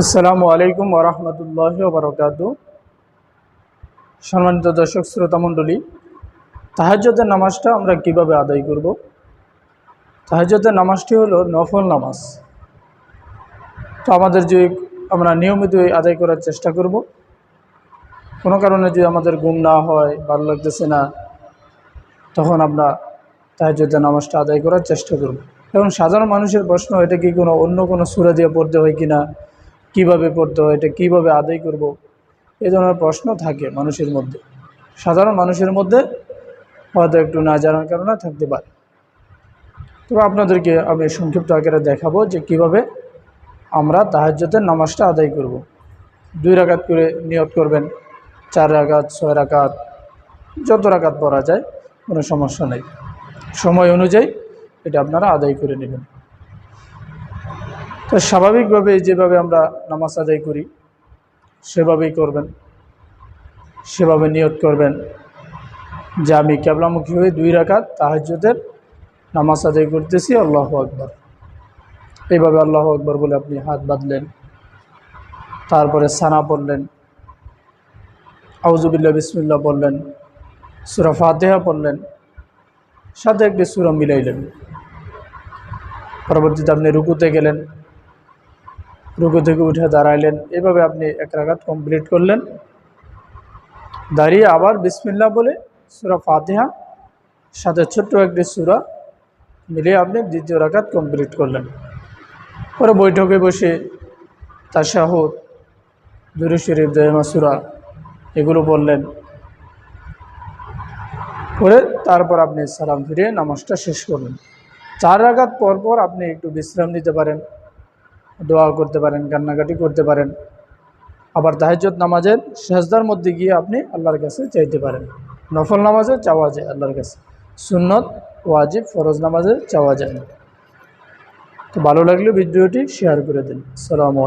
আসসালামু আলাইকুম ওরহমতুল্লাহি ওবারাকাতুহু। সম্মানিত দর্শক শ্রোতা মণ্ডলী, তাহাজ্জুদের নামাজটা আমরা কিভাবে আদায় করব? তাহাজ্জুদের নামাজটি হলো নফল নামাজ। তো আমাদের যে আমরা নিয়মিত আদায় করার চেষ্টা করব। কোনো কারণে যদি আমাদের ঘুম না হয়, ভালো লাগতেছে না, তখন আমরা তাহাজ্জুদের নামাজটা আদায় করার চেষ্টা করব। এখন সাধারণ মানুষের প্রশ্ন, এটা কি অন্য কোনো সূরা দিয়ে পড়তে হয় কিনা, কিভাবে পড়তে হয়, এটা কীভাবে আদায় করব, এই ধরনের প্রশ্ন থাকে মানুষের মধ্যে। সাধারণ মানুষের মধ্যে হয়তো একটু না জানার কারণে থাকতে পারে। তবে আপনাদেরকে আমি সংক্ষিপ্ত আকারে দেখাবো যে কিভাবে আমরা তাহাজ্জুদের নামাজটা আদায় করব। 2 রাকাত করে নিয়ত করবেন, 4 রাকাত, 6 রাকাত, যত রাকাত পড়া যায়, কোনো সমস্যা নেই। সময় অনুযায়ী এটা আপনারা আদায় করে নেবেন। তো স্বাভাবিকভাবে যেভাবে আমরা নামাজ আদায় করি সেভাবেই করবেন। সেভাবে নিয়ত করবেন যে আমি কিবলামুখী হয়ে 2 রাকাত তাহাজ্জুদের নামাজ আদায় করতেছি, আল্লাহু আকবার। এইভাবে আল্লাহু আকবার বলে আপনি হাত বাঁধলেন, তারপরে সানা পড়লেন, আউযুবিল্লাহ বিসমিল্লাহ পড়লেন, সূরা ফাতিহা পড়লেন, সাথে একটি সূরা মিলাইলেন। পরবর্তীতে আপনি রুকুতে গেলেন, রুকু থেকে উঠে দাঁড়াইলেন। এভাবে আপনি 1 রাকাত কমপ্লিট করলেন। দাঁড়িয়ে আবার বিসমিল্লাহ বলে সূরা ফাতিহা সাথে ছোট্ট একটি সূরা মিলিয়ে আপনি 2য় রাকাত কমপ্লিট করলেন। পরে বৈঠকে বসে তাশাহুদ, দুরূদ শরীফ, দোয়া, সূরা এগুলো বললেন। পরে তারপর আপনি সালাম ফিরিয়ে নামাজটা শেষ করলেন। 4 রাকাত পর পর আপনি একটু বিশ্রাম নিতে পারেন, দোয়া করতে পারেন, কান্নাকাটি করতে পারেন। আবার তাহাজ্জুদ নামাজের সেজদার মধ্যে গিয়ে আপনি আল্লাহর কাছে চাইতে পারেন। নফল নামাজে চাওয়া যায় আল্লাহর কাছে, সুন্নত, ওয়াজিব, ফরজ নামাজে চাওয়া যায় না। তো ভালো লাগলে ভিডিওটি শেয়ার করে দিন। আসসালামু আলাইকুম।